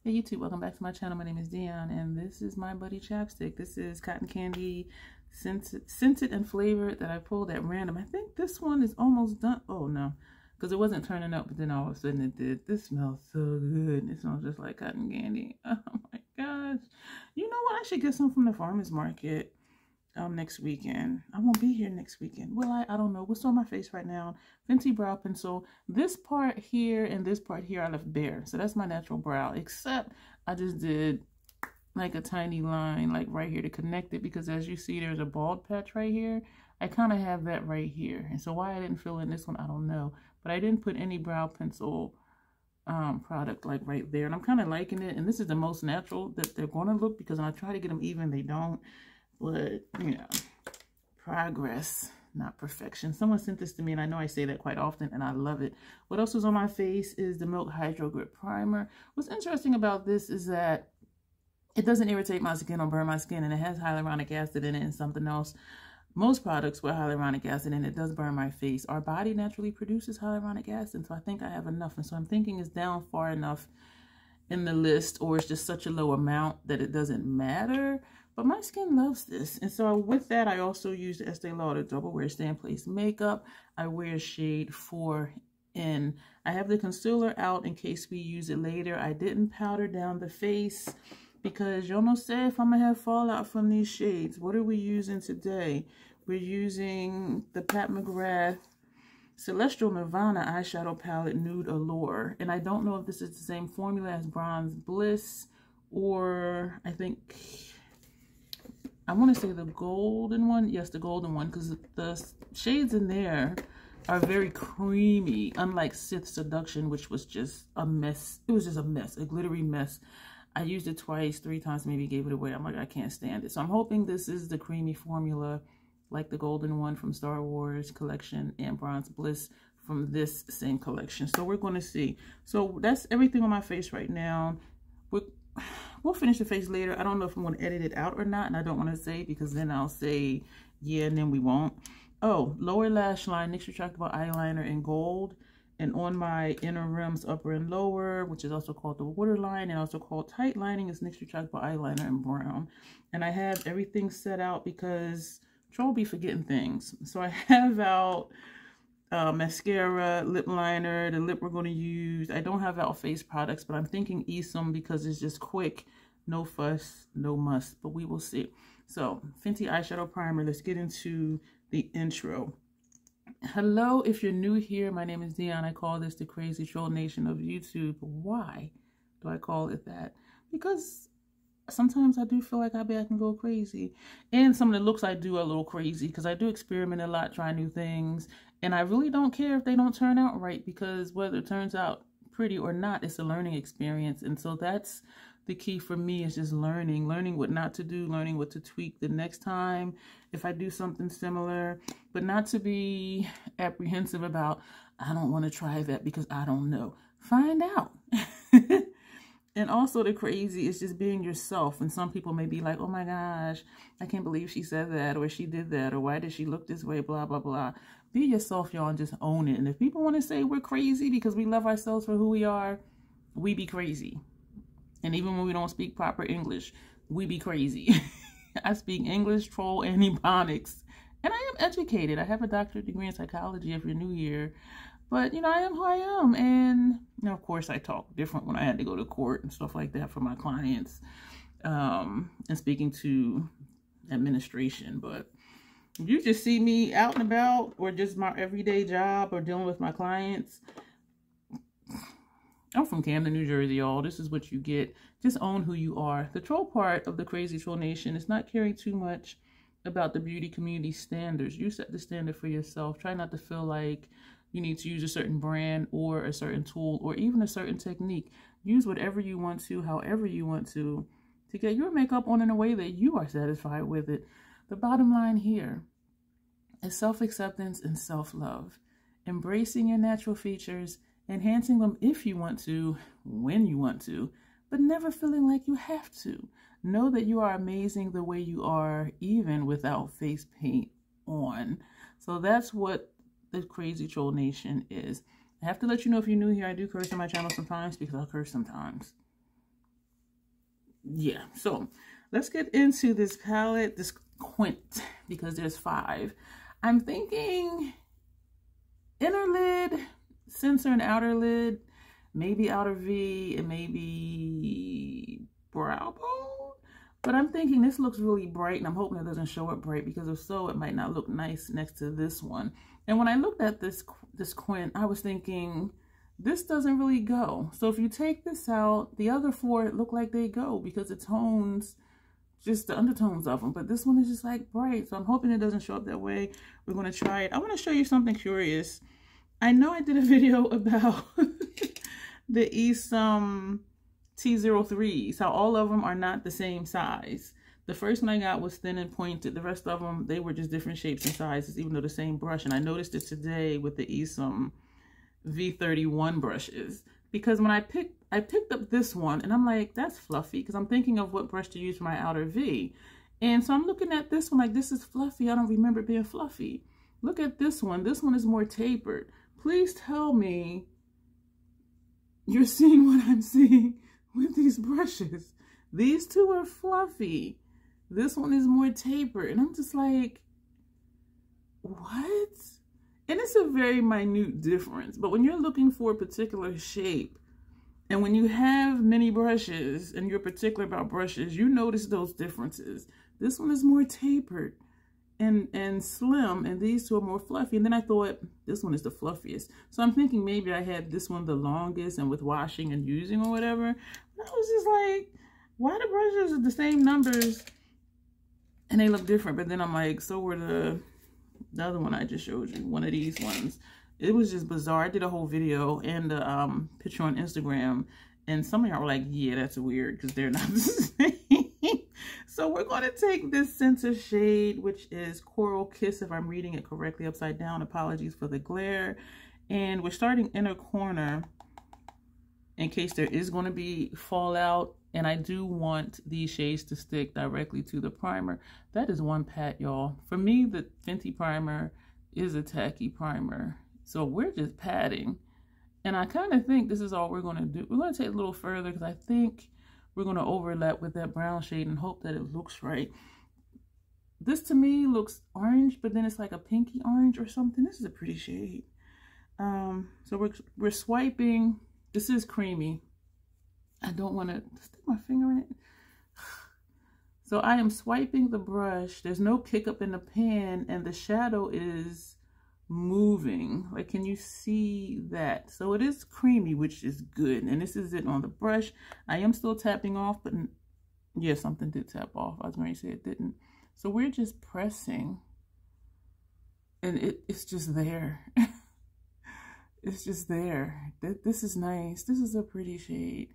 Hey YouTube, welcome back to my channel. My name is Dion and this is my Buddy Chapstick. This is cotton candy, scented and flavored that I pulled at random. I think this one is almost done. Oh no, because it wasn't turning up, but then all of a sudden it did. This smells so good. It smells just like cotton candy. Oh my gosh. You know what? I should get some from the farmer's market next weekend. I won't be here next weekend. Will I? I don't know. What's on my face right now? Fenty brow pencil. This part here and this part here I left bare. So that's my natural brow. Except I just did like a tiny line like right here to connect it, because as you see there's a bald patch right here. I kind of have that right here. And so why I didn't fill in this one, I don't know. But I didn't put any brow pencil product like right there. And I'm kind of liking it. And this is the most natural that they're going to look, because when I try to get them even, they don't. But, you know, progress, not perfection. Someone sent this to me, and I know I say that quite often, and I love it. What else was on my face is the Milk Hydro Grip Primer. What's interesting about this is that it doesn't irritate my skin or burn my skin, and it has hyaluronic acid in it and something else. Most products with hyaluronic acid in it does burn my face. Our body naturally produces hyaluronic acid, so I think I have enough. And so I'm thinking it's down far enough in the list, or it's just such a low amount that it doesn't matter. But my skin loves this. And so with that, I also use the Estee Lauder Double Wear Stay in Place Makeup. I wear shade 4N. I have the concealer out in case we use it later. I didn't powder down the face because y'all know say if I'm going to have fallout from these shades. What are we using today? We're using the Pat McGrath Celestial Nirvana eyeshadow palette Nude Allure. And I don't know if this is the same formula as Bronze Bliss, or I think I want to say the golden one. Yes, the golden one, because the shades in there are very creamy, unlike Sith Seduction, which was just a mess. It was just a mess, a glittery mess. I used it twice, 3 times, maybe gave it away. I'm like, I can't stand it. So I'm hoping this is the creamy formula, like the golden one from Star Wars collection and Bronze Bliss from this same collection. So we're going to see. So that's everything on my face right now. We'll finish the face later. I don't know if I'm going to edit it out or not, and I don't want to say, because then I'll say yeah and then we won't. Oh, lower lash line, NYX retractable eyeliner in gold, and on my inner rims, upper and lower, which is also called the waterline and also called tight lining, is NYX retractable eyeliner in brown. And I have everything set out because Troll be forgetting things. So I have out mascara, lip liner, the lip we're going to use. I don't have out face products, but I'm thinking Esom because it's just quick, no fuss, no muss, but we will see. So Fenty eyeshadow primer. Let's get into the intro. Hello, if you're new here, my name is Dion. I call this the crazy troll nation of YouTube. Why do I call it that? Because sometimes I do feel like I can go crazy. And some of the looks I do are a little crazy because I do experiment a lot, try new things. And I really don't care if they don't turn out right, because whether it turns out pretty or not, it's a learning experience. And so that's the key for me, is just learning what not to do, learning what to tweak the next time if I do something similar, but not to be apprehensive about, I don't want to try that because I don't know. Find out. And also the crazy is just being yourself. And some people may be like, oh my gosh, I can't believe she said that, or she did that, or why did she look this way, blah, blah, blah. Be yourself, y'all, and just own it. And if people want to say we're crazy because we love ourselves for who we are, we be crazy. And even when we don't speak proper English, we be crazy. I speak English, troll, and Ebonics. And I am educated. I have a doctorate degree in psychology if you're new here. But, you know, I am who I am. And, you know, of course, I talk different when I had to go to court and stuff like that for my clients. And speaking to administration. But you just see me out and about, or just my everyday job, or dealing with my clients. I'm from Camden, New Jersey, y'all. This is what you get. Just own who you are. The troll part of the crazy troll nation is not caring too much about the beauty community standards. You set the standard for yourself. Try not to feel like you need to use a certain brand or a certain tool or even a certain technique. Use whatever you want to, however you want to get your makeup on in a way that you are satisfied with it. The bottom line here is self-acceptance and self-love. Embracing your natural features, enhancing them if you want to, when you want to, but never feeling like you have to. Know that you are amazing the way you are, even without face paint on. So that's what the crazy troll nation is. I have to let you know, if you're new here, I do curse on my channel sometimes because I'll curse sometimes. yeah, so let's get into this palette, this Quint, because there's 5. I'm thinking inner lid, center and outer lid, maybe outer V, and maybe brow bone. But I'm thinking this looks really bright, and I'm hoping it doesn't show up bright, because if so, it might not look nice next to this one. And when I looked at this Quint, I was thinking, this doesn't really go. So if you take this out, the other 4 look like they go, because the tones, just the undertones of them. But this one is just like bright, so I'm hoping it doesn't show up that way. We're going to try it. I want to show you something curious. I know I did a video about the Esom T03s, how all of them are not the same size. The first one I got was thin and pointed. The rest of them, they were just different shapes and sizes, even though the same brush. And I noticed it today with the Esom V31 brushes, because when I picked up this one, and I'm like, that's fluffy, because I'm thinking of what brush to use for my outer V. And so I'm looking at this one like, this is fluffy. I don't remember it being fluffy. Look at this one. This one is more tapered. Please tell me you're seeing what I'm seeing with these brushes. These 2 are fluffy. This one is more tapered. And I'm just like, what? And it's a very minute difference. But when you're looking for a particular shape, and when you have many brushes and you're particular about brushes, you notice those differences. This one is more tapered and slim, and these 2 are more fluffy. And then I thought, this one is the fluffiest. So I'm thinking maybe I had this one the longest, and with washing and using or whatever. But I was just like, why the brushes are the same numbers and they look different? But then I'm like, so were the other one I just showed you, one of these ones. It was just bizarre. I did a whole video and a picture on Instagram, and some of y'all were like, yeah, that's weird, because they're not the same. So we're going to take this center shade, which is Coral Kiss, if I'm reading it correctly upside down. Apologies for the glare. And we're starting inner corner in case there is going to be fallout. And I do want these shades to stick directly to the primer. That is one pat, y'all. For me, the Fenty primer is a tacky primer. So we're just patting. And I kind of think this is all we're going to do. We're going to take it a little further, because I think we're going to overlap with that brown shade and hope that it looks right. This to me looks orange, but then it's like a pinky orange or something. This is a pretty shade. So we're swiping. This is creamy. I don't want to stick my finger in it. So I am swiping the brush. There's no kick up in the pan, and the shadow is moving. Like, can you see that? So it is creamy, which is good. And this is it on the brush. I am still tapping off, but yeah, something did tap off. I was going to say it didn't. So we're just pressing, and it's just there. It's just there. This is nice. This is a pretty shade.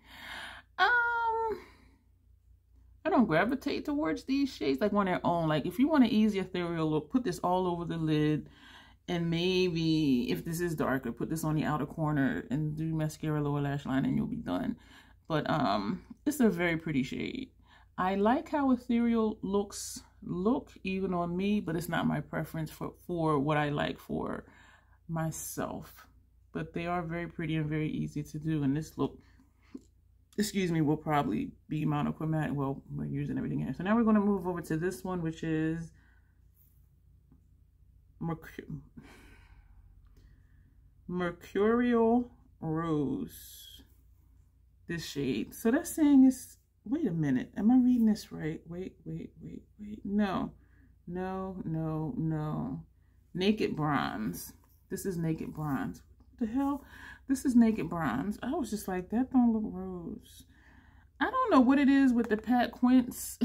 I don't gravitate towards these shades like on their own. Like, if you want an easy ethereal look, put this all over the lid. And maybe if this is darker, put this on the outer corner and do mascara, lower lash line, and you'll be done. But it's a very pretty shade. I like how ethereal look even on me, but it's not my preference for what I like for myself. But they are very pretty and very easy to do. And this look, excuse me, will probably be monochromatic. Well, we're using everything here. So now we're going to move over to this one, which is Mercurial Rose. This shade. So that's saying it's, wait a minute, am I reading this right? Wait. No. Naked Bronze. This is Naked Bronze. What the hell? This is Naked Bronze. I was just like, that don't look rose. I don't know what it is with the Pat Quints.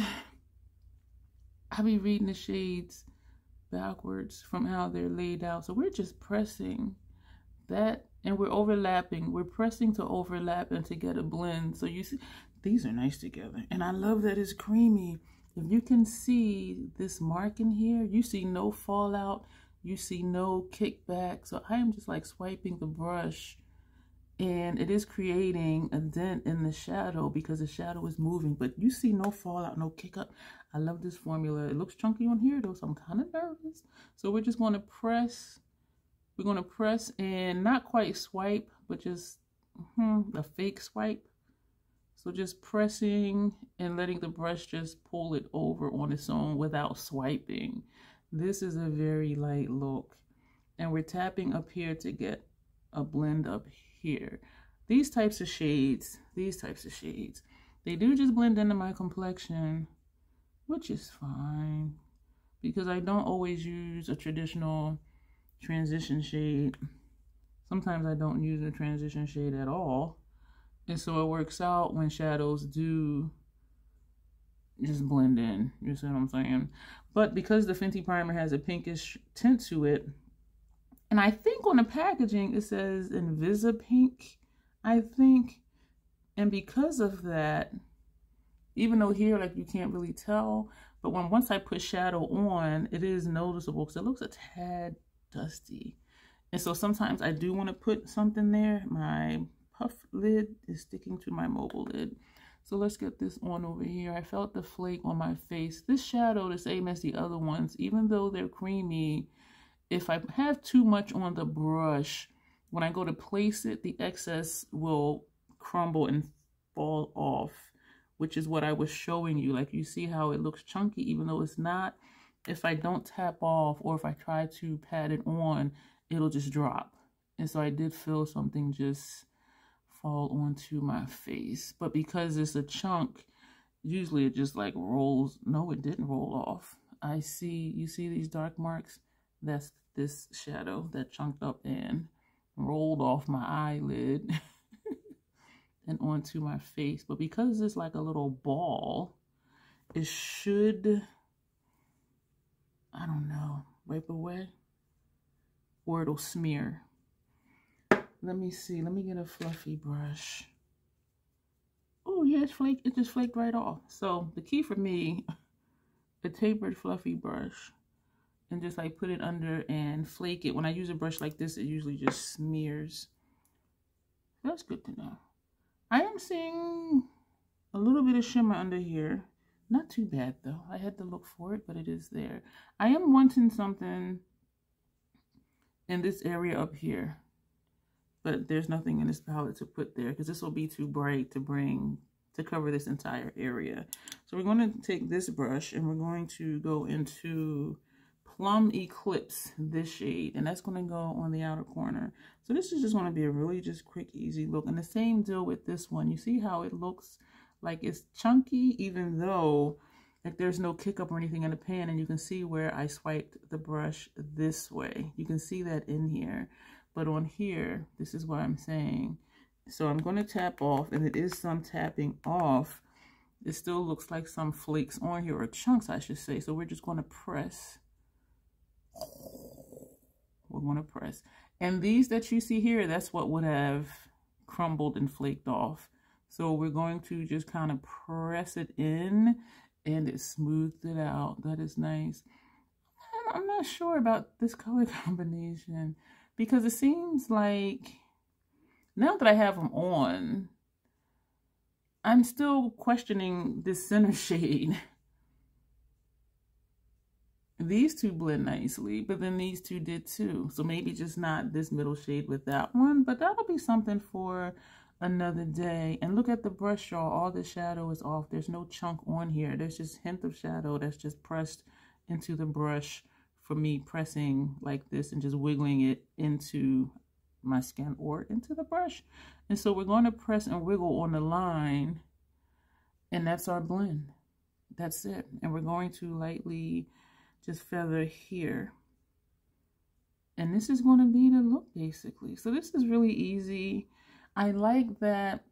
I be reading the shades backwards from how they're laid out. So we're just pressing that, and we're overlapping. We're pressing to overlap and to get a blend. So you see, these are nice together. And I love that it's creamy. If you can see this mark in here, you see no fallout. You see no kickback. So I am just like swiping the brush, and it is creating a dent in the shadow because the shadow is moving, but you see no fallout, no kick up. I love this formula. It looks chunky on here though, so I'm kind of nervous. So we're just going to press. We're going to press and not quite swipe, but just a fake swipe. So just pressing and letting the brush just pull it over on its own without swiping. This is a very light look. And we're tapping up here to get a blend up here. These types of shades, they do just blend into my complexion, which is fine, because I don't always use a traditional transition shade. Sometimes I don't use a transition shade at all. And so it works out when shadows do just blend in. You see what I'm saying? But because the Fenty primer has a pinkish tint to it, and I think on the packaging it says Invisa Pink, I think. And because of that, even though here like you can't really tell, but once I put shadow on, it is noticeable because it looks a tad dusty. And so sometimes I do want to put something there. My puff lid is sticking to my mobile lid. So let's get this on over here. I felt the flake on my face. This shadow, the same as the other ones, even though they're creamy, if I have too much on the brush, when I go to place it, the excess will crumble and fall off, which is what I was showing you. Like you see how it looks chunky, even though it's not. If I don't tap off or if I try to pat it on, it'll just drop. And so I did feel something just fall onto my face. But because it's a chunk, usually it just like rolls. No, it didn't roll off. You see these dark marks? That's this shadow that chunked up and rolled off my eyelid and onto my face. But because it's like a little ball, it should, I don't know, wipe away, or it'll smear. Let me see. Let me get a fluffy brush. Oh yeah, it just flaked right off. So the key for me, a tapered fluffy brush, and just like put it under and flake it. When I use a brush like this, it usually just smears. That's good to know. I am seeing a little bit of shimmer under here. Not too bad though. I had to look for it, but it is there. I am wanting something in this area up here, but there's nothing in this palette to put there because this will be too bright to cover this entire area. So we're going to take this brush and we're going to go into Plum Eclipse, this shade, and that's going to go on the outer corner. So this is just going to be a really just quick, easy look. And the same deal with this one. You see how it looks like it's chunky, even though like there's no kick up or anything in the pan, and you can see where I swiped the brush this way. You can see that in here. But on here, this is what I'm saying. So I'm going to tap off, and it is some tapping off. It still looks like some flakes on here, or chunks, I should say. So we're just going to press. We're going to press. And these that you see here, that's what would have crumbled and flaked off. So we're going to just kind of press it in, and it smoothed it out. That is nice. I'm not sure about this color combination, because it seems like now that I have them on, I'm still questioning this center shade. These two blend nicely, but then these two did too. So maybe just not this middle shade with that one, but that'll be something for another day. And look at the brush, y'all. All the shadow is off. There's no chunk on here. There's just a hint of shadow that's just pressed into the brush for me pressing like this and just wiggling it into my skin or into the brush. And so we're going to press and wiggle on the line, and that's our blend. That's it. And we're going to lightly just feather here, and this is going to be the look basically. So this is really easy. I like that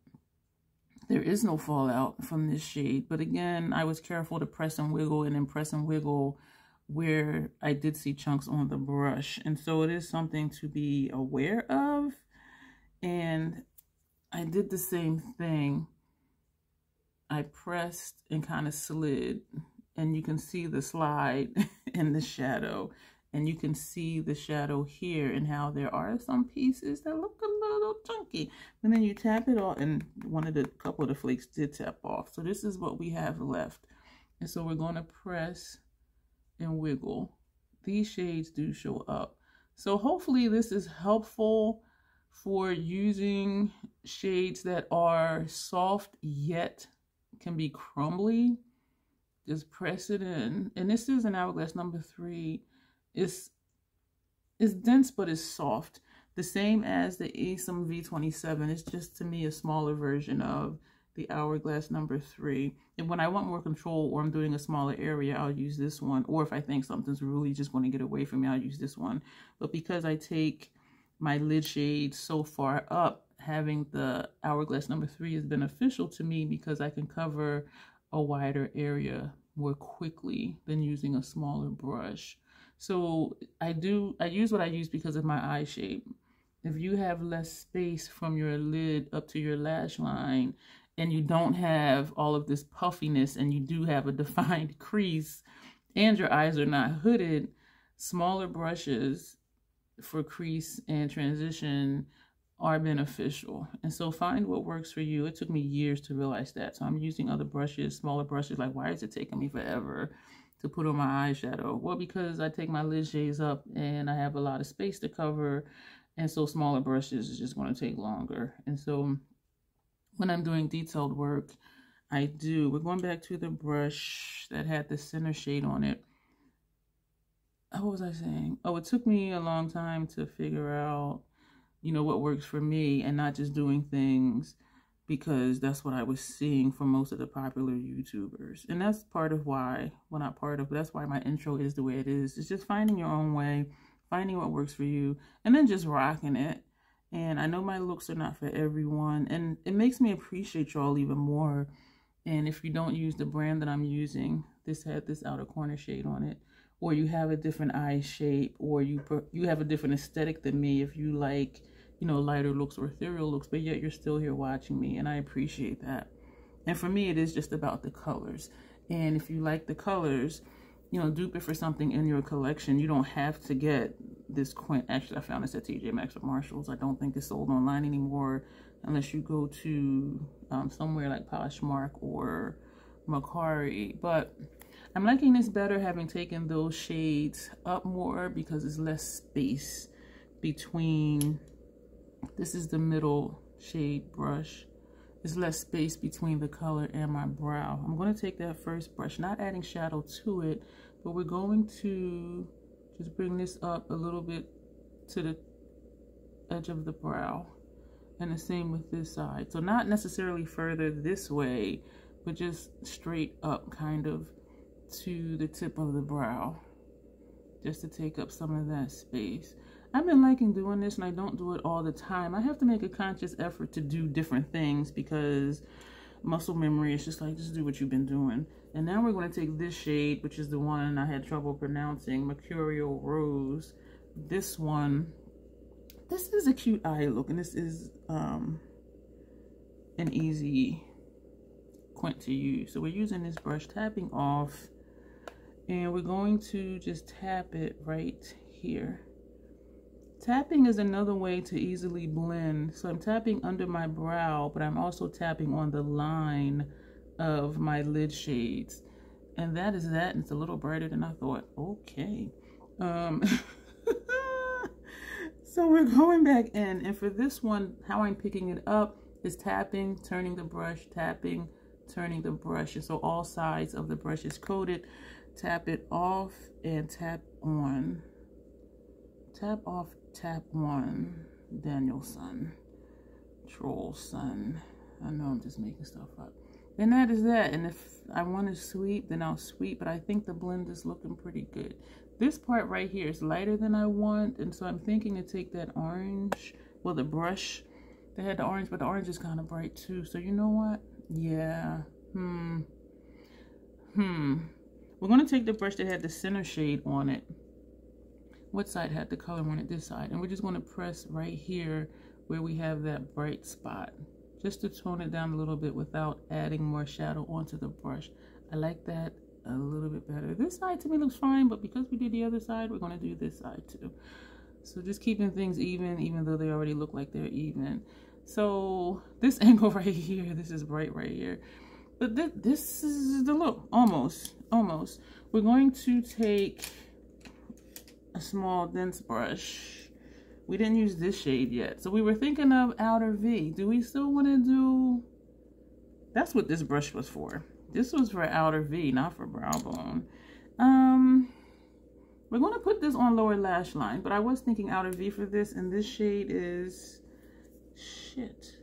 there is no fallout from this shade, but again, I was careful to press and wiggle, and then press and wiggle where I did see chunks on the brush. And so it is something to be aware of, and I did the same thing. I pressed and kind of slid, and you can see the slide in the shadow, and you can see the shadow here and how there are some pieces that look a little chunky, and then you tap it off, and couple of the flakes did tap off. So this is what we have left, and so we're going to press and wiggle. These shades do show up, so hopefully this is helpful. for using shades that are soft yet can be crumbly, just press it in. And this is an Hourglass number 3. It's dense, but it's soft. The same as the ASIM V27. It's just, to me, a smaller version of the Hourglass number 3. And when I want more control or I'm doing a smaller area, I'll use this one. Or if I think something's really just going to get away from me, I'll use this one. But because I take my lid shade so far up, having the Hourglass number 3 is beneficial to me because I can cover a wider area more quickly than using a smaller brush. So I use what I use because of my eye shape. If you have less space from your lid up to your lash line and you don't have all of this puffiness and you do have a defined crease and your eyes are not hooded, smaller brushes for crease and transition are beneficial. And so find what works for you. It took me years to realize that. So I'm using other brushes, smaller brushes. Like, why is it taking me forever to put on my eyeshadow? Well, because I take my lid shades up and I have a lot of space to cover. And so smaller brushes is just going to take longer. And so when I'm doing detailed work, we're going back to the brush that had the center shade on it. What was I saying? Oh, it took me a long time to figure out, you know, what works for me and not just doing things because that's what I was seeing from most of the popular YouTubers. And that's part of why, well, not part of, but that's why my intro is the way it is. It's just finding your own way, finding what works for you, and then just rocking it. And I know my looks are not for everyone, and it makes me appreciate y'all even more. And if you don't use the brand that I'm using, this had this outer corner shade on it, or you have a different eye shape, or you have a different aesthetic than me, if you like, you know, lighter looks or ethereal looks, but yet you're still here watching me, and I appreciate that. And for me, it is just about the colors. And if you like the colors, you know, dupe it for something in your collection. You don't have to get this Quint. Actually, I found this at TJ Maxx or Marshalls. I don't think it's sold online anymore unless you go to somewhere like Poshmark or Macari. But I'm liking this better, having taken those shades up more because there's less space between. This is the middle shade brush. There's less space between the color and my brow. I'm going to take that first brush, not adding shadow to it, but we're going to just bring this up a little bit to the edge of the brow. And the same with this side. So not necessarily further this way, but just straight up kind of to the tip of the brow, just to take up some of that space. I've been liking doing this, and I don't do it all the time. I have to make a conscious effort to do different things because muscle memory is just like, just do what you've been doing. And now we're going to take this shade, which is the one I had trouble pronouncing, Mercurial Rose. This one, this is a cute eye look, and this is an easy Quint to use. So we're using this brush, tapping off, and we're going to just tap it right here. Tapping is another way to easily blend. So I'm tapping under my brow, but I'm also tapping on the line of my lid shades. And that is that, and it's a little brighter than I thought. Okay. So we're going back in, and for this one, how I'm picking it up is tapping, turning the brush, tapping, turning the brush. And so all sides of the brush is coated. Tap it off and tap on. Tap off, tap on. Daniel Son. Troll Son. I know I'm just making stuff up. And that is that. And if I want to sweep, then I'll sweep. But I think the blend is looking pretty good. This part right here is lighter than I want. And so I'm thinking to take that orange. Well, the brush that had the orange. But the orange is kind of bright too. So you know what? Yeah. We're going to take the brush that had the center shade on it. What side had the color on it? This side. And we're just going to press right here where we have that bright spot, just to tone it down a little bit without adding more shadow onto the brush. I like that a little bit better. This side to me looks fine, but because we did the other side, we're going to do this side too. So just keeping things even though they already look like they're even. So this angle right here, this is bright right here. But this is the look, almost. We're going to take a small dense brush, We didn't use this shade yet. So we were thinking of Outer V. Do we still want to do... That's what this brush was for. This was for Outer V, not for brow bone. We're going to put this on lower lash line, but I was thinking Outer V for this, and this shade is... Shit.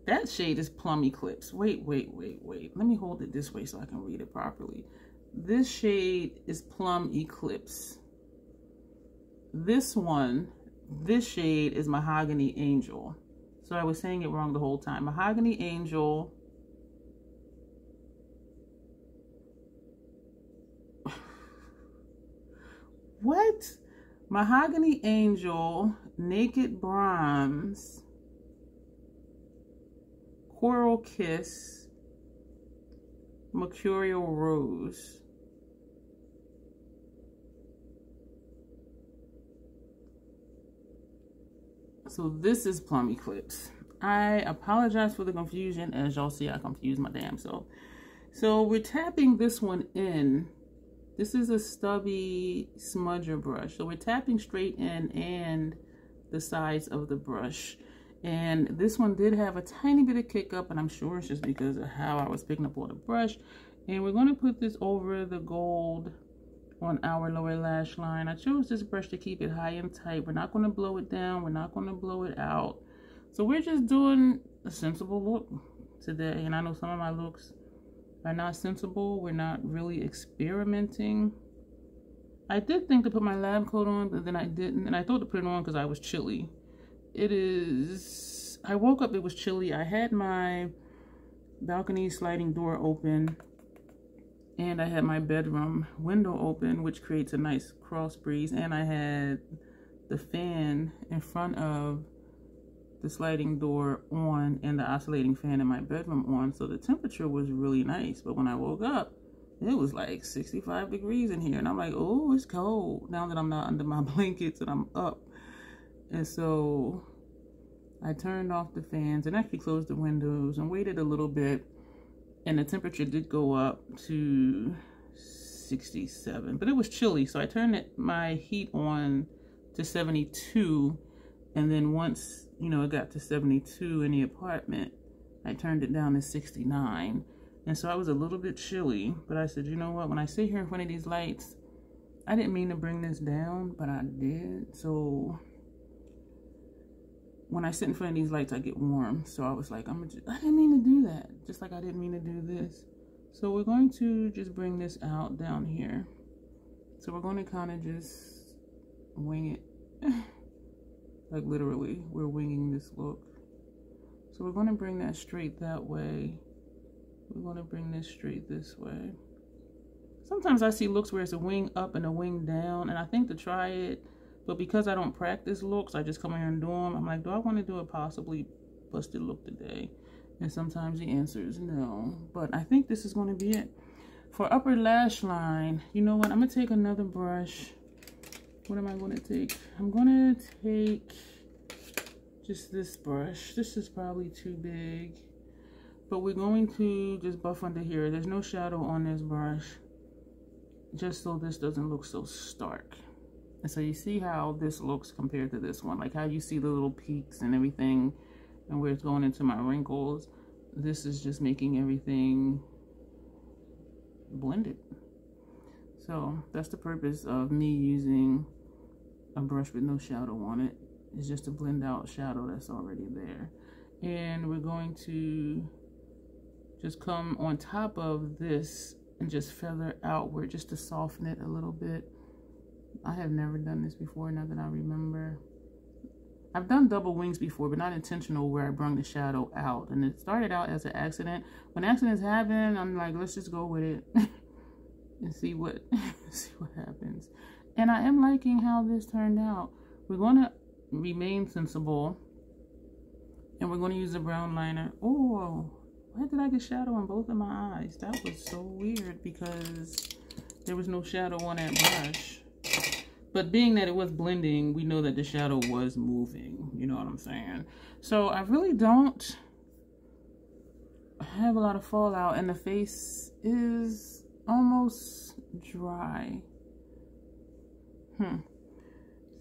That shade is Plum Eclipse. Wait. Let me hold it this way so I can read it properly. This shade is Plum Eclipse. This one, this shade is Mahogany Angel. So I was saying it wrong the whole time. Mahogany Angel. What? Mahogany Angel, Naked Bronze, Coral Kiss, Mercurial Rose. So this is Plum Eclipse. I apologize for the confusion. As y'all see, I confused my damn self. So we're tapping this one in. This is a stubby smudger brush. So we're tapping straight in and the sides of the brush. And this one did have a tiny bit of kick up, and I'm sure it's just because of how I was picking up all the brush. And we're going to put this over the gold on our lower lash line. I chose this brush to keep it high and tight. We're not going to blow it down. We're not going to blow it out. So we're just doing a sensible look today. And I know some of my looks are not sensible. We're not really experimenting. I did think to put my lab coat on, but then I didn't. And I thought to put it on because I was chilly. It is... I woke up, it was chilly. I had my balcony sliding door open. And I had my bedroom window open, which creates a nice cross breeze. And I had the fan in front of the sliding door on and the oscillating fan in my bedroom on. So the temperature was really nice. But when I woke up, it was like 65 degrees in here. And I'm like, oh, it's cold now that I'm not under my blankets and I'm up. And so I turned off the fans and actually closed the windows and waited a little bit. And the temperature did go up to 67, but it was chilly. So I turned my heat on to 72. And then once, you know, it got to 72 in the apartment, I turned it down to 69. And so I was a little bit chilly, but I said, you know what? When I sit here in front of these lights, I didn't mean to bring this down, but I did. So when I sit in front of these lights, I get warm. So I was like, I didn't mean to do that. Just like I didn't mean to do this. So we're going to just bring this out down here. So we're going to kind of just wing it. Like literally, we're winging this look. So we're going to bring that straight that way. We're going to bring this straight this way. Sometimes I see looks where it's a wing up and a wing down. And I think to try it. But because I don't practice looks, I just come here and do them. I'm like, do I want to do a possibly busted look today? And sometimes the answer is no. But I think this is going to be it. For upper lash line, you know what? I'm going to take another brush. What am I going to take? I'm going to take just this brush. This is probably too big. But we're going to just buff under here. There's no shadow on this brush. Just so this doesn't look so stark. And so you see how this looks compared to this one, like how you see the little peaks and everything and where it's going into my wrinkles. This is just making everything blended. So that's the purpose of me using a brush with no shadow on it. It's just to blend out shadow that's already there. And we're going to just come on top of this and just feather outward just to soften it a little bit. I have never done this before, now that I remember. I've done double wings before, but not intentional, where I brung the shadow out. And it started out as an accident. When accidents happen, I'm like, let's just go with it and see what happens. And I am liking how this turned out. We're going to remain sensible. And we're going to use a brown liner. Oh, why did I get shadow on both of my eyes? That was so weird because there was no shadow on that brush. But being that it was blending, we know that the shadow was moving. You know what I'm saying? So I really don't have a lot of fallout. And the face is almost dry.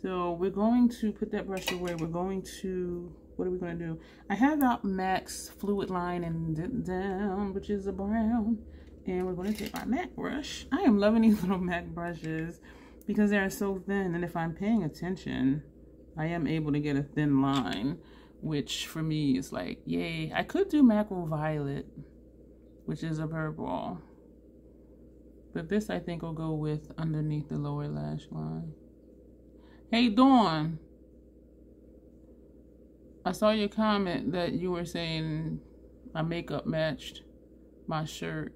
So we're going to put that brush away. We're going to, what are we going to do? I have out MAC's Fluid Line and Down, which is a brown. And we're going to take our MAC brush. I am loving these little MAC brushes because they are so thin. And if I'm paying attention, I am able to get a thin line, which for me is like, yay. I could do Macro Violet, which is a purple. But this I think will go with underneath the lower lash line. Hey Dawn, I saw your comment that you were saying my makeup matched my shirt.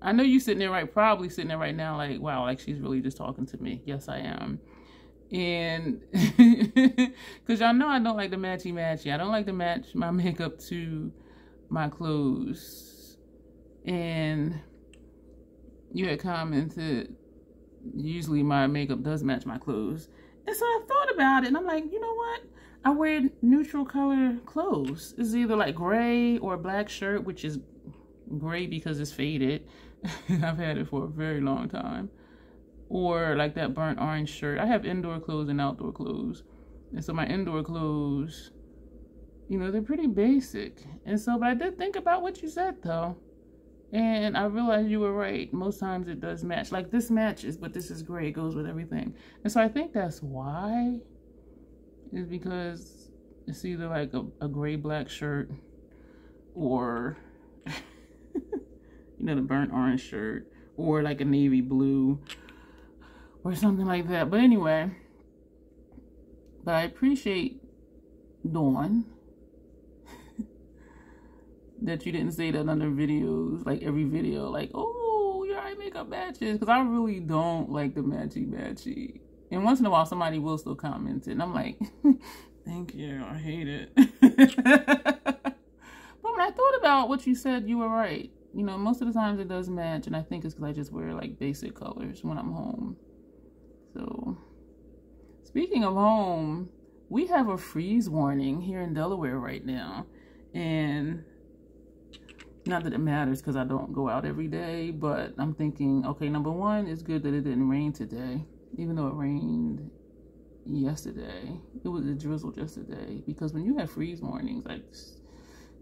I know you sitting there probably sitting there right now like, wow, like she's really just talking to me. Yes, I am. And because y'all know I don't like the matchy-matchy. I don't like to match my makeup to my clothes. And you had commented, usually my makeup does match my clothes. And so I thought about it, and I'm like, you know what? I wear neutral color clothes. It's either like gray or a black shirt, which is gray because it's faded. I've had it for a very long time. Or like that burnt orange shirt. I have indoor clothes and outdoor clothes. And so my indoor clothes, you know, they're pretty basic. And so, but I did think about what you said though. And I realized you were right. Most times it does match. Like this matches, but this is gray. It goes with everything. And so I think that's why. Is because it's either like a gray black shirt or, you know, the burnt orange shirt. Or like a navy blue or something like that. But anyway. But I appreciate Dawn. That you didn't say that under videos, like every video, like, oh, your eye makeup matches. Because I really don't like the matchy-matchy. And once in a while, somebody will still comment it. And I'm like, thank you, I hate it. But when I thought about what you said, you were right. You know, most of the times it does match. And I think it's because I just wear like basic colors when I'm home. So, speaking of home, we have a freeze warning here in Delaware right now. And not that it matters because I don't go out every day, but I'm thinking, okay, number one, it's good that it didn't rain today, even though it rained yesterday. It was a drizzle yesterday, because when you have freeze warnings, like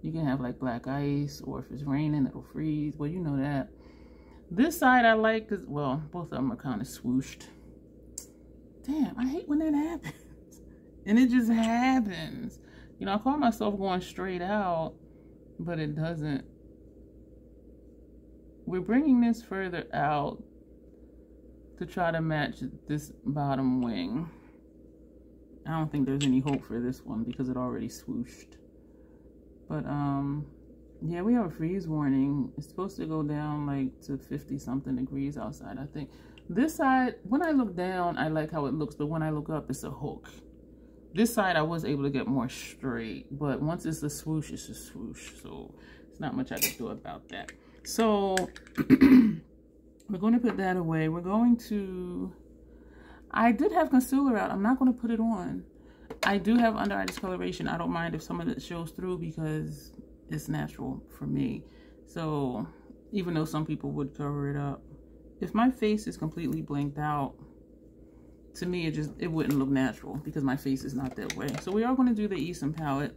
you can have like black ice, or if it's raining, it'll freeze. Well, you know that. This side I like because, well, both of them are kind of swooshed. Damn, I hate when that happens. And it just happens. You know, I call myself going straight out, but it doesn't. We're bringing this further out to try to match this bottom wing. I don't think there's any hope for this one because it already swooshed. But, yeah, we have a freeze warning. It's supposed to go down like to 50-something degrees outside, I think. This side, when I look down, I like how it looks, but when I look up, it's a hook. This side, I was able to get more straight, but once it's a swoosh, it's a swoosh. So it's not much I can do about that. So we're going to put that away. We're going to, I did have concealer out. I'm not going to put it on. I do have under eye discoloration. I don't mind if some of it shows through because it's natural for me. So even though some people would cover it up, if my face is completely blanked out, to me, it wouldn't look natural because my face is not that way. So we are going to do the Eastern palette.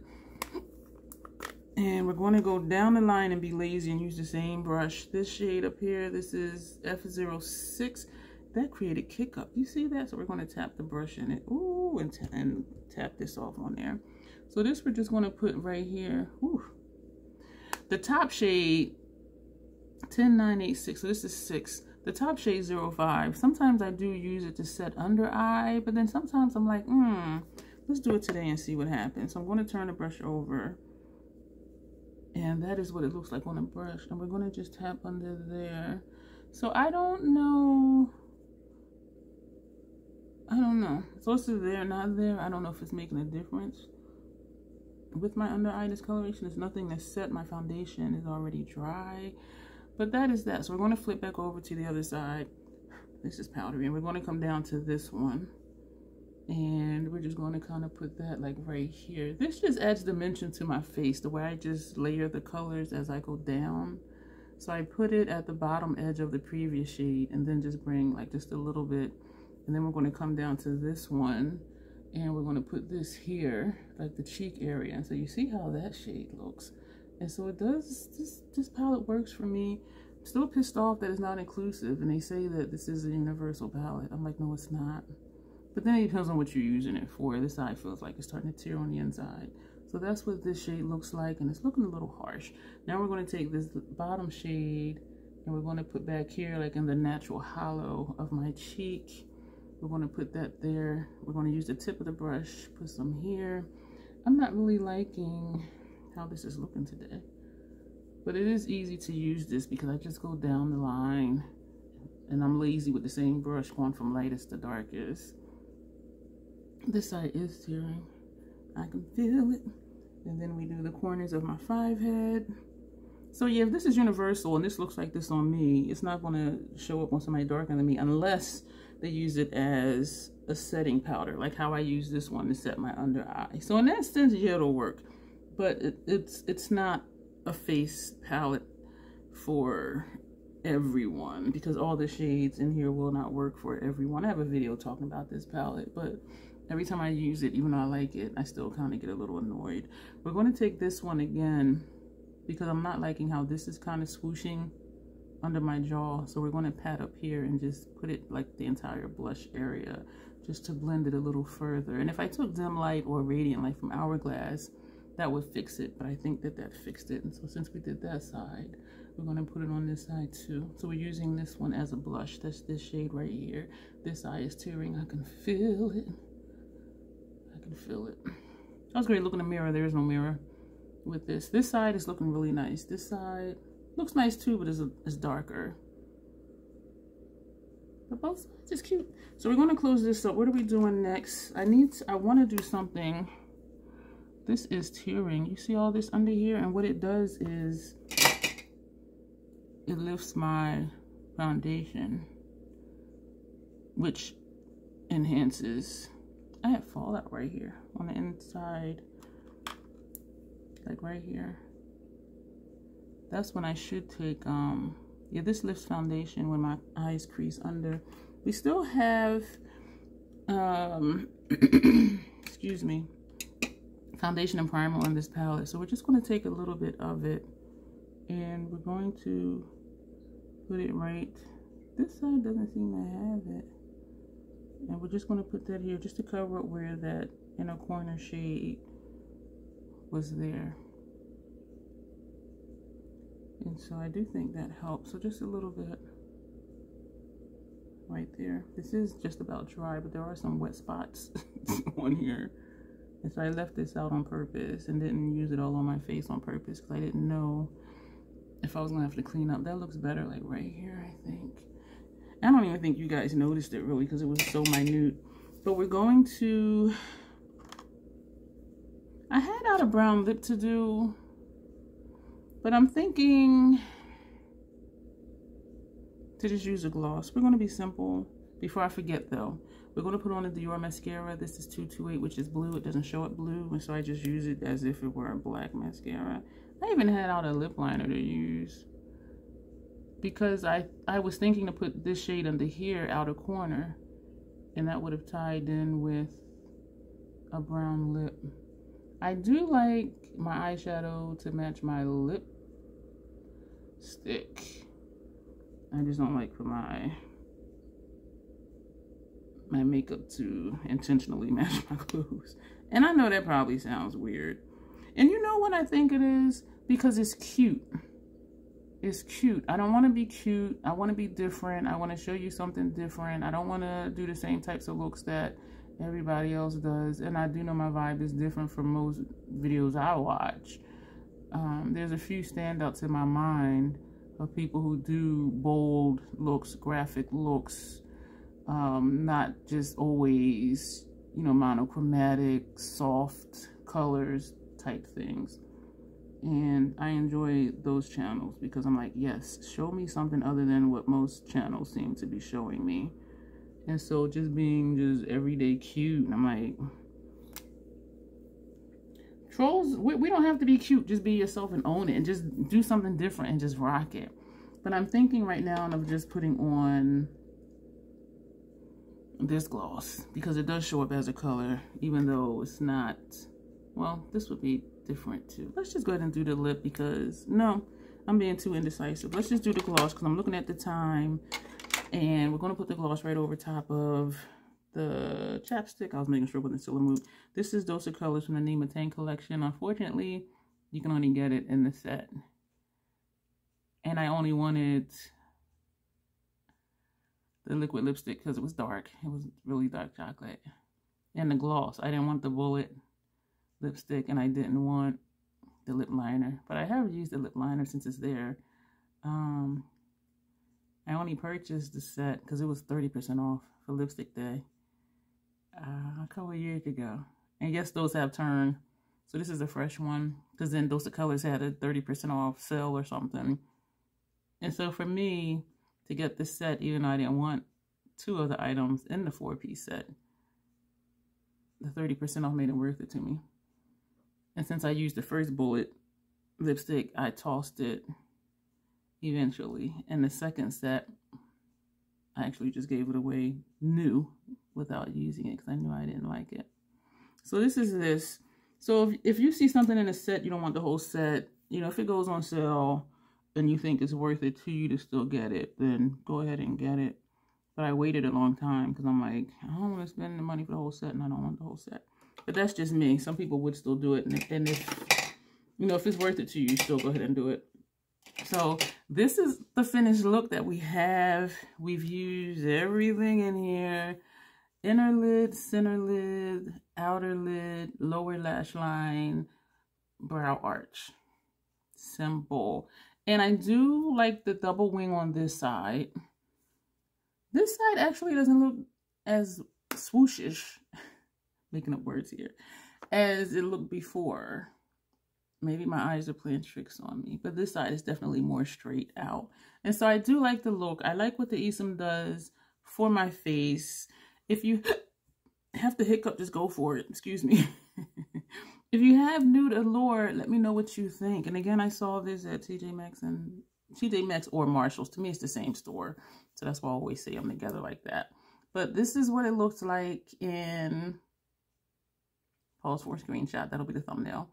And we're going to go down the line and be lazy and use the same brush. This shade up here, this is F06. That created kick up. You see that? So we're going to tap the brush in it. Ooh, and tap this off on there. So this we're just going to put right here. Ooh. The top shade, 10986. So this is 6. The top shade 05. Sometimes I do use it to set under eye, but then sometimes I'm like, let's do it today and see what happens. So I'm going to turn the brush over. And that is what it looks like on the brush. And we're going to just tap under there. So I don't know. So it's there, not there. I don't know if it's making a difference. With my under eye discoloration, there's nothing that's set. My foundation is already dry. But that is that. So we're going to flip back over to the other side. This is powdery. And we're going to come down to this one. And we're just going to kind of put that like right here. This just adds dimension to my face, the way I just layer the colors as I go down. So I put it at the bottom edge of the previous shade and then just bring like just a little bit And then we're going to come down to this one, and we're going to put this here, like the cheek area. So you see how that shade looks. And so it does, this palette works for me. I'm still pissed off that it's not inclusive, and they say that this is a universal palette. I'm like, no, it's not. But then it depends on what you're using it for. This side feels like it's starting to tear on the inside. So that's what this shade looks like, and it's looking a little harsh. Now we're going to take this bottom shade, and we're going to put back here, like in the natural hollow of my cheek. We're going to put that there. We're going to use the tip of the brush, put some here. I'm not really liking how this is looking today, but it is easy to use this because I just go down the line, and I'm lazy with the same brush going from lightest to darkest. This side is tearing. I can feel it. And then we do the corners of my 5 head. So yeah, if this is universal and this looks like this on me, it's not going to show up on somebody darker than me unless they use it as a setting powder, like how I use this one to set my under eye. So in that sense, yeah, it'll work. But it's not a face palette for everyone, because all the shades in here will not work for everyone. I have a video talking about this palette, but every time I use it, even though I like it, I still kind of get a little annoyed. We're going to take this one again because I'm not liking how this is kind of swooshing under my jaw. So we're going to pat up here and just put it like the entire blush area just to blend it a little further. And if I took dim light or radiant light from Hourglass, that would fix it, but I think that that fixed it. And so since we did that side, we're going to put it on this side too. So we're using this one as a blush. That's this shade right here. This eye is tearing. I can feel it. I can feel it. I was going to look in the mirror. There is no mirror with this. This side is looking really nice. This side looks nice too, but it's darker. But both sides is cute. So we're going to close this up. What are we doing next? I want to do something. This is tearing. You see all this under here? And what it does is it lifts my foundation, which enhances. I have fallout right here on the inside, like right here. That's when I should take, yeah, this lifts foundation when my eyes crease under. We still have, excuse me, foundation and primer on this palette. So we're just going to take a little bit of it and we're going to put it right. This side doesn't seem to have it. And we're just going to put that here just to cover up where that inner corner shade was there. And so I do think that helps. So just a little bit right there. This is just about dry, but there are some wet spots on here. And so I left this out on purpose and didn't use it all on my face on purpose because I didn't know if I was going to have to clean up. That looks better like right here, I think. I don't even think you guys noticed it really because it was so minute. But we're going to... I had out a brown lip to do, but I'm thinking to just use a gloss. We're going to be simple. Before I forget though, we're going to put on the Dior mascara. This is 228, which is blue. It doesn't show up blue, and so I just use it as if it were a black mascara. I even had out a lip liner to use because I was thinking to put this shade under here, outer corner, and that would have tied in with a brown lip. I do like my eyeshadow to match my lipstick. I just don't like for my makeup to intentionally match my clothes. And I know that probably sounds weird. And you know what I think it is? Because it's cute. It's cute. I don't want to be cute. I want to be different. I want to show you something different. I don't want to do the same types of looks that everybody else does. And I do know my vibe is different from most videos I watch. There's a few standouts in my mind of people who do bold looks, graphic looks, not just always, you know, monochromatic, soft colors type things. And I enjoy those channels because I'm like, yes, show me something other than what most channels seem to be showing me. And so just being just everyday cute, and I'm like, trolls, we don't have to be cute. Just be yourself and own it and just do something different and just rock it. But I'm thinking right now of just putting on this gloss because it does show up as a color, even though it's not. Well, this would be different too. Let's just go ahead and do the lip because no, I'm being too indecisive. Let's just do the gloss because I'm looking at the time, and we're going to put the gloss right over top of the chapstick. I was making sure it wasn't still removed. This is Dose of Colors from the Nima Tang collection. Unfortunately, you can only get it in the set, and I only wanted the liquid lipstick because it was dark. It was really dark chocolate. And the gloss. I didn't want the bullet lipstick, and I didn't want the lip liner. But I have used the lip liner since it's there. I only purchased the set because it was 30% off for lipstick day a couple of years ago. And yes, those have turned. So this is a fresh one because then Dose of Colors had a 30% off sale or something. And so for me to get this set, even though I didn't want 2 of the items in the 4-piece set, the 30% off made it worth it to me. And since I used the first bullet lipstick, I tossed it eventually. And the second set, I actually just gave it away new without using it because I knew I didn't like it. So this is this. So if you see something in a set, you don't want the whole set, you know, if it goes on sale and you think it's worth it to you to still get it, then go ahead and get it. But I waited a long time because I'm like, I don't want to spend the money for the whole set and I don't want the whole set. But that's just me. Some people would still do it. And if, you know, if it's worth it to you, still go ahead and do it. So this is the finished look that we have. We've used everything in here. Inner lid, center lid, outer lid, lower lash line, brow arch. Simple. And I do like the double wing on this side. This side actually doesn't look as swooshish, making up words here, as it looked before. Maybe my eyes are playing tricks on me, but this side is definitely more straight out. And so I do like the look. I like what the Esom does for my face. If you have to hiccup, just go for it. Excuse me. If you have Nude Allure, let me know what you think. And again, I saw this at TJ Maxx or Marshall's. To me, it's the same store. So that's why I always say them together like that. But this is what it looks like in pause for a screenshot. That'll be the thumbnail.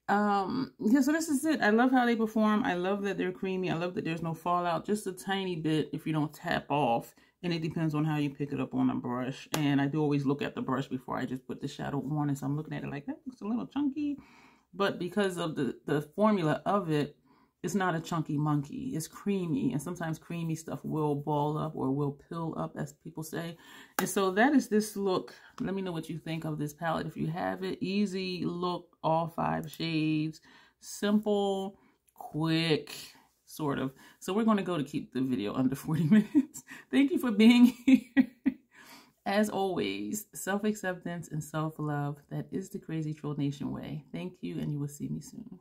Yeah, so this is it. I love how they perform. I love that they're creamy. I love that there's no fallout. Just a tiny bit if you don't tap off. And it depends on how you pick it up on a brush. And I do always look at the brush before I just put the shadow on. And so I'm looking at it like, that looks a little chunky. But because of the formula of it, it's not a chunky monkey. It's creamy. And sometimes creamy stuff will ball up or will pill up, as people say. And so that is this look. Let me know what you think of this palette. If you have it, easy look, all 5 shades. Simple, quick. Sort of. So we're going to go to keep the video under 40 minutes. Thank you for being here. As always, self-acceptance and self-love. That is the Crazy Troll Nation way. Thank you, and you will see me soon.